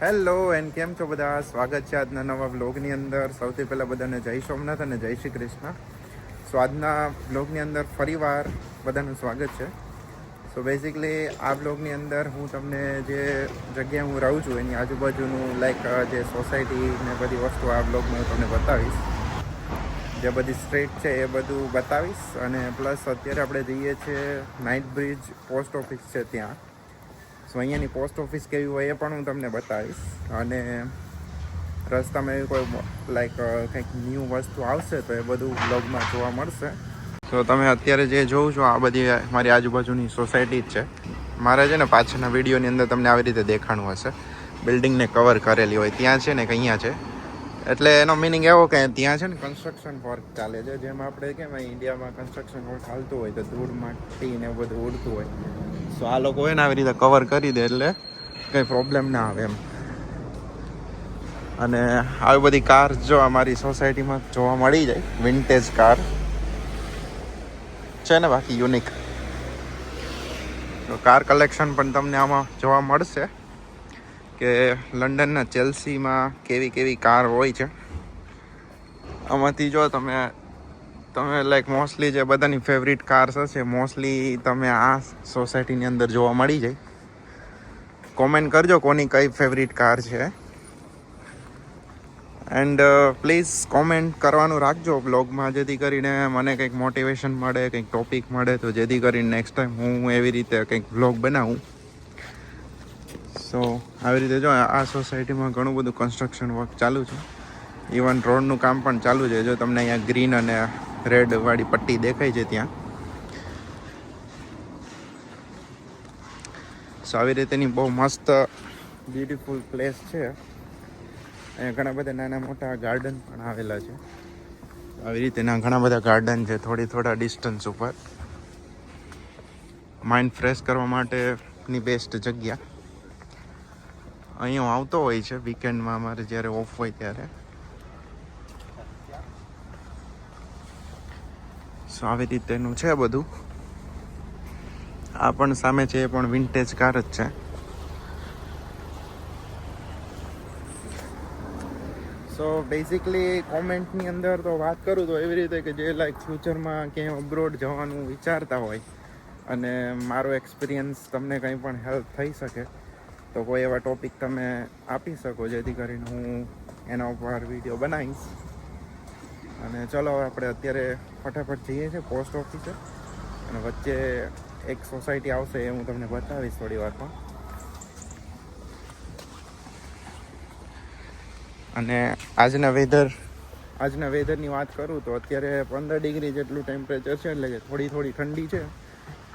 Hello and કેમ છો બધા? સ્વાગત છે આજના નવા વ્લોગની અંદર. સૌથી પહેલાં બધાને જય સોમનાથ અને જય શ્રી કૃષ્ણ. સો આજના વ્લોગની અંદર ફરીવાર બધાનું સ્વાગત છે. સો બેઝિકલી આ વ્લોગની અંદર હું તમને જે જગ્યાએ હું રહું છું એની આજુબાજુનું લાઈક જે સોસાયટી ને બધી વસ્તુ આ વ્લોગમાં હું તમને બતાવીશ. જે બધી સ્ટ્રીટ છે એ બધું બતાવીશ અને પ્લસ અત્યારે આપણે જઈએ છીએ નાઇટ બ્રિજ પોસ્ટ ઓફિસ છે ત્યાં. સો અહીંયાની પોસ્ટ ઓફિસ કેવી હોય એ પણ હું તમને બતાવીશ. અને રસ્તામાં એવી કોઈ લાઈક કંઈક ન્યૂ વસ્તુ આવશે તો એ બધું બ્લોગમાં જોવા મળશે. તો તમે અત્યારે જે જોઉં છો આ બધી મારી આજુબાજુની સોસાયટી જ છે. મારે છે ને પાછળના વિડીયોની અંદર તમને આવી રીતે દેખાણું હશે, બિલ્ડિંગને કવર કરેલી હોય ત્યાં છે ને કે અહીંયા છે. એટલે એનો મિનિંગ એવો કે ત્યાં છે ને કન્સ્ટ્રક્શન વર્ક ચાલે છે. જેમ આપણે કેમ ઇન્ડિયામાં કન્સ્ટ્રક્શન વર્ક ચાલતું હોય તો ધૂળ માટી ને બધું ઉડતું હોય. સો આ લોકો હોય ને આવી રીતે કવર કરી દે એટલે કંઈ પ્રોબ્લેમ ના આવે એમ. અને આવી બધી કાર જો અમારી સોસાયટીમાં જોવા મળી જાય, વિન્ટેજ કાર છે ને બાકી યુનિક. તો કાર કલેક્શન પણ તમને આમાં જોવા મળશે કે લંડનના ચેલ્સીમાં કેવી કેવી કાર હોય છે. આમાંથી જો તમે લાઈક મોસ્ટલી જે બધાની ફેવરિટ કાર્સ હશે મોસ્ટલી તમે આ સોસાયટીની અંદર જોવા મળી જાય. કોમેન્ટ કરજો કોની કઈ ફેવરિટ કાર છે. એન્ડ પ્લીઝ કોમેન્ટ કરવાનું રાખજો બ્લોગમાં, જેથી કરીને મને કંઈક મોટિવેશન મળે, કંઈક ટોપિક મળે, તો જેથી કરીને નેક્સ્ટ ટાઈમ હું એવી રીતે કંઈક બ્લોગ બનાવું. સો આવી રીતે જો આ સોસાયટીમાં ઘણું બધું કન્સ્ટ્રક્શન વર્ક ચાલુ છે. ઇવન રોડનું કામ પણ ચાલુ છે. જો તમને અહીંયા ગ્રીન અને રેડ વાળી પટ્ટી દેખાય છે ત્યાં. સો આવી રીતેની બહુ મસ્ત બ્યુટીફુલ પ્લેસ છે. અહીંયા ઘણા બધા નાના મોટા ગાર્ડન પણ આવેલા છે. આવી રીતેના ઘણા બધા ગાર્ડન છે થોડા ડિસ્ટન્સ ઉપર. માઇન્ડ ફ્રેશ કરવા માટેની બેસ્ટ જગ્યા. અહીંયા હું આવતો હોય છે વીકેન્ડમાં, અમારે જ્યારે ઓફ હોય ત્યારે. સો આવી રીતેનું છે બધું. આ પણ સામે છે એ પણ વિન્ટેજ કાર જ છે. સો બેઝિકલી કોમેન્ટની અંદર તો વાત કરું તો એવી રીતે કે જે લાઈક ફ્યુચરમાં ક્યાંય અબ્રોડ જવાનું વિચારતા હોય અને મારો એક્સપિરિયન્સ તમને કંઈ પણ હેલ્પ થઈ શકે તો કોઈ એવા ટોપિક તમે આપી શકો જેથી કરીને હું એના ઉપર વિડીયો બનાવીશ. અને ચલો આપણે અત્યારે ફટાફટ જઈએ છીએ પોસ્ટ ઓફિસે અને વચ્ચે એક સોસાયટી આવશે એ હું તમને બતાવીશ થોડી વારમાં. અને આજના વેધરની વાત કરું તો અત્યારે 15 ડિગ્રી જેટલું ટેમ્પરેચર છે, એટલે કે થોડી ઠંડી છે.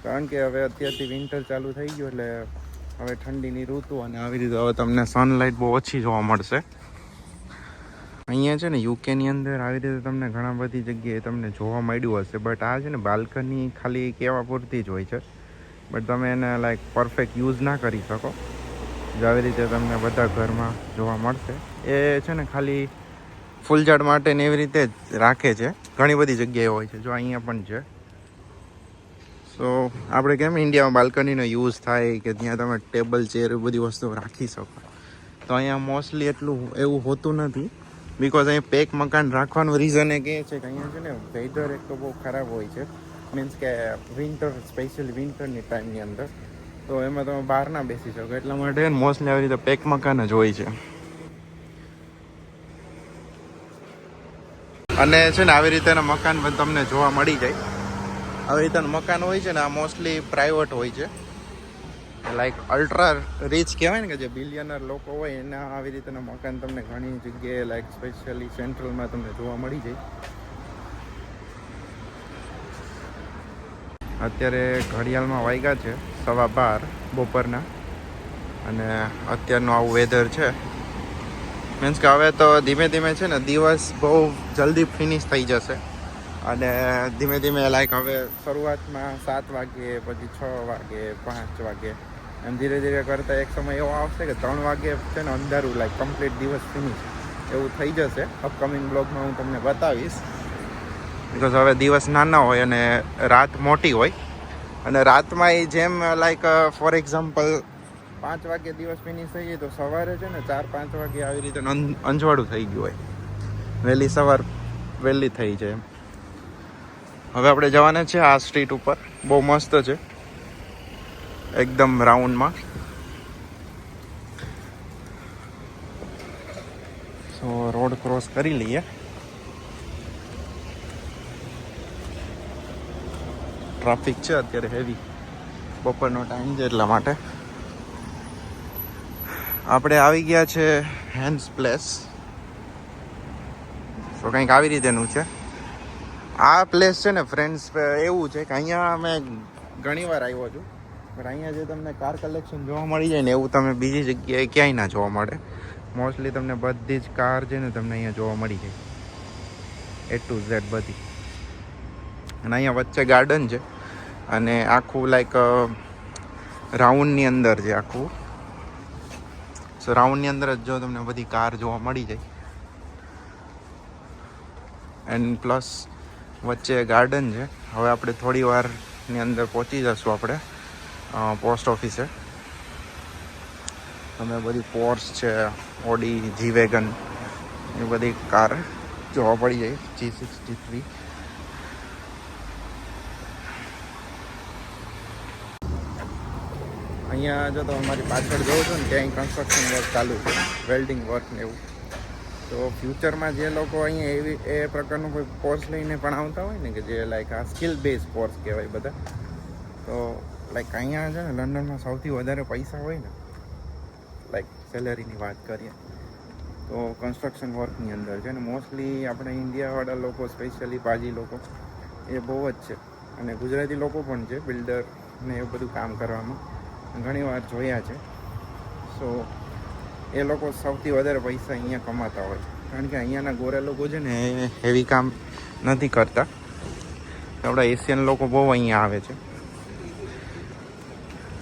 કારણ કે હવે અત્યારથી વિન્ટર ચાલુ થઈ ગયું એટલે હવે ઠંડીની ઋતુ અને આવી રીતે હવે તમને સનલાઇટ બહુ ઓછી જોવા મળશે. અહીંયા છે ને યુકેની અંદર આવી રીતે તમને ઘણા બધી જગ્યાએ તમને જોવા મળ્યું હશે, બટ આ છે ને બાલ્કની ખાલી કહેવા પૂરતી જ હોય છે. બટ તમે એને લાઈક પરફેક્ટ યુઝ ના કરી શકો. જો આવી રીતે તમને બધા ઘરમાં જોવા મળશે. એ છે ને ખાલી ફૂલઝાડ માટે ને એવી રીતે જ રાખે છે. ઘણી બધી જગ્યાએ હોય છે, જો અહીંયા પણ છે. સો આપણે કેમ ઇન્ડિયામાં બાલ્કનીનો યુઝ થાય કે ત્યાં તમે ટેબલ ચેર એ બધી વસ્તુઓ રાખી શકો, તો અહીંયા મોસ્ટલી એટલું એવું હોતું નથી. બિકોઝ અહીં પેક મકાન રાખવાનું રીઝન એ કહે છે કે અહીંયા છે ને વેધર એક તો બહુ ખરાબ હોય છે. મીન્સ કે વિન્ટર, સ્પેશિયલી વિન્ટરની ટાઈમની અંદર તો એમાં તમે બહાર ના બેસી શકો. એટલા માટે મોસ્ટલી આવી રીતે પેક મકાન જ હોય છે. અને છે ને આવી રીતેના મકાન પણ તમને જોવા મળી જાય. આવી રીતેના મકાન હોય છે ને આ મોસ્ટલી પ્રાઇવેટ હોય છે. લાઈક અલ્ટ્રા રીચ કહેવાય ને કે જે બિલિયનર લોકો હોય એના આવી રીતેના મકાન તમને ઘણી જગ્યાએ લાઈક સ્પેશિયલી સેન્ટ્રલમાં તમને જોવા મળી જાય. અત્યારે ઘડિયાળમાં વાગ્યા છે 12:15 બપોરના અને અત્યારનું આવું વેધર છે. મીન્સ કે હવે તો ધીમે ધીમે છે ને દિવસ બહુ જલ્દી ફિનિશ થઈ જશે અને ધીમે ધીમે લાઈક હવે શરૂઆતમાં 7 વાગે, પછી 6 વાગે, 5 વાગે એમ ધીરે ધીરે કરતાં એક સમય એવો આવશે કે 3 વાગે છે ને અંધારું લાઈક કમ્પ્લીટ દિવસ ફિનિશ એવું થઈ જશે. અપકમિંગ બ્લોગમાં હું તમને બતાવીશ. બિકોઝ હવે દિવસ નાના હોય અને રાત મોટી હોય અને રાતમાં એ જેમ લાઈક ફોર એક્ઝામ્પલ 5 વાગે દિવસ ફિનિશ થઈ જાય તો સવારે છે ને 4-5 વાગે આવી રીતે અંજવાળું થઈ ગયું હોય, વહેલી સવાર વહેલી થઈ જાય. હવે આપણે જવાના છે આ સ્ટ્રીટ ઉપર, બહુ મસ્ત છે એકદમ રાઉન્ડમાં. સો રોડ ક્રોસ કરી લઈએ. ટ્રાફિક છે અત્યારે હેવી, બપોરનો ટાઈમ છે એટલા માટે. આપણે આવી ગયા છે હેન્સ પ્લેસ. સો કંઈક આવી રીતેનું છે આ પ્લેસ છે ને ફ્રેન્ડ્સ. એવું છે કે અહીંયા મેં ઘણી વાર આવ્યો છું, પણ અહીંયા જે તમને કાર કલેક્શન જોવા મળી જાય ને એવું તમે બીજી જગ્યાએ ક્યાંય ના જોવા મળે. મોસ્ટલી તમને બધી જ કાર છે ને તમને અહીંયા જોવા મળી જાય, A to Z બધી. અને અહીંયા વચ્ચે ગાર્ડન છે અને આખું લાઈક રાઉન્ડની અંદર છે આખું. સો રાઉન્ડની અંદર જ જો તમને બધી કાર જોવા મળી જાય. એન્ડ પ્લસ વચ્ચે ગાર્ડન છે. હવે આપણે થોડી વારની અંદર પહોંચી જશું આપણે પોસ્ટ ઓફિસે. તમે બધી પોર્સ છે, ઓડી, જી વેગન એ બધી કાર જોવા પડી જાય. G63 અહીંયા જો તમે મારી પાછળ જોવો છો ને ત્યાં કન્સ્ટ્રક્શન વર્ક ચાલુ છે, વેલ્ડિંગ વર્ક ને એવું. તો ફ્યુચરમાં જે લોકો અહીંયા એ પ્રકારનું કોઈ કોર્સ લઈને પણ આવતા હોય ને કે જે લાઈક આ સ્કિલ બેઝ કોર્સ કહેવાય બધા, તો લાઈક અહીંયા છે ને લંડનમાં સૌથી વધારે પૈસા હોય ને, લાઈક સેલેરીની વાત કરીએ તો કન્સ્ટ્રક્શન વર્કની અંદર છે ને. મોસ્ટલી આપણે ઇન્ડિયાવાળા લોકો, સ્પેશિયલી પાજી લોકો એ બહુ જ છે, અને ગુજરાતી લોકો પણ છે બિલ્ડર ને એવું બધું કામ કરવામાં ઘણી વાર જોયા છે. સો એ લોકો સૌથી વધારે પૈસા અહીંયા કમાતા હોય, કારણ કે અહીંયાના ગોરા લોકો છે ને એ હેવી કામ નથી કરતા. આપણા એશિયન લોકો બહુ અહીંયા આવે છે.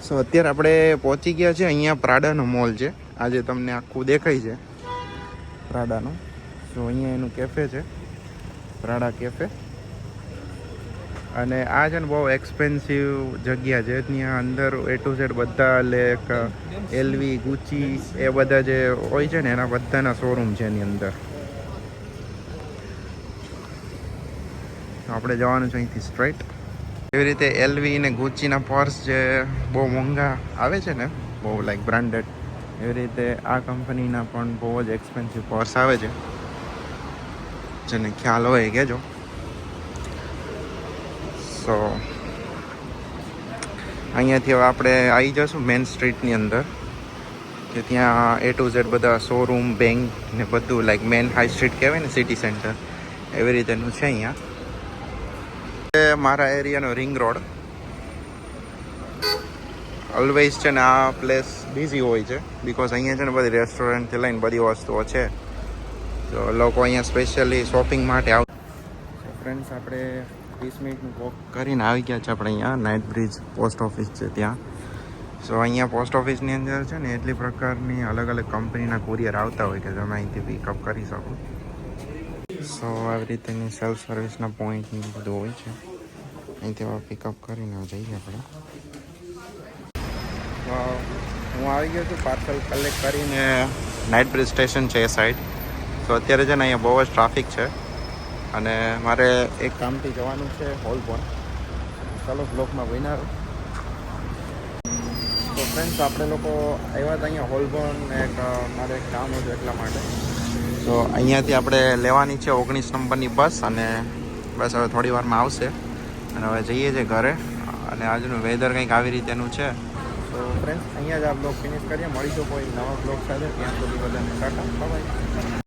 સો અત્યારે આપણે પહોંચી ગયા છે અહીંયા પ્રાડાનો મોલ છે, આજે તમને આખું દેખાય છે પ્રાડાનું. સો અહીંયા એનું કેફે છે, પ્રાડા કેફે. અને આ છે ને બહુ એક્સપેન્સિવ જગ્યા છે. ત્યાં અંદર A to Z બધા લાઈક LV, ગુચી એ બધા જે હોય છે ને એના બધાના શોરૂમ છે એની અંદર. આપણે જવાનું છે અહીંથી સ્ટ્રેટ. એવી રીતે LV ને ગુચીના પર્સ જે બહુ મોંઘા આવે છે ને, બહુ લાઈક બ્રાન્ડેડ, એવી રીતે આ કંપનીના પણ બહુ જ એક્સપેન્સિવ પર્સ આવે છે. જેને ખ્યાલ હોય કહેજો. સો અહીંયાથી હવે આપણે આવી જઈશું મેન સ્ટ્રીટની અંદર, કે ત્યાં A to Z બધા શોરૂમ, બેંક ને બધું લાઈક મેન હાઈ સ્ટ્રીટ કહેવાય ને, સિટી સેન્ટર એવી રીતેનું છે અહીંયા. મારા એરિયાનો રિંગ રોડ ઓલવેઝ છે ને આ પ્લેસ બિઝી હોય છે, બિકોઝ અહીંયા છે ને બધી રેસ્ટોરન્ટથી લઈને બધી વસ્તુઓ છે, તો લોકો અહીંયા સ્પેશિયલી શોપિંગ માટે આવે. ફ્રેન્ડ્સ આપણે 20 મિનિટનું વોક કરીને આવી ગયા છે આપણે અહીંયા નાઇટ બ્રિજ પોસ્ટ ઓફિસ છે ત્યાં. સો અહીંયા પોસ્ટ ઓફિસની અંદર છે ને એટલી પ્રકારની અલગ અલગ કંપનીના કુરિયર આવતા હોય કે તમે અહીંથી પિકઅપ કરી શકો. સો આવી રીતેની સેલ્ફ સર્વિસના પોઈન્ટ બધું હોય છે, અહીંથી પિકઅપ કરીને જઈએ આપણે. હું આવી ગયો છું પાર્સલ કલેક્ટ કરીને. નાઇટ બ્રિજ સ્ટેશન છે એ સાઈડ. તો અત્યારે છે ને અહીંયા બહુ જ ટ્રાફિક છે અને મારે એક કામથી જવાનું છે હોલબોર્ન. ચાલો બ્લોકમાં બન્યા રહો. તો ફ્રેન્ડ્સ આપણે લોકો આવ્યા હતા અહીંયા હોલબોર્ન, એક મારે એક કામ હતું એટલા માટે. તો અહીંયાથી આપણે લેવાની છે 19 નંબરની બસ, અને બસ હવે થોડી વારમાં આવશે અને હવે જઈએ છીએ ઘરે. અને આજનું વેધર કંઈક આવી રીતેનું છે. તો ફ્રેન્ડ્સ અહીંયા જ આ બ્લોગ ફિનિશ કરીએ. મળીશું કોઈ નવા બ્લોગ સાથે. ત્યાં સુધી બધાને ટાટા, બાય.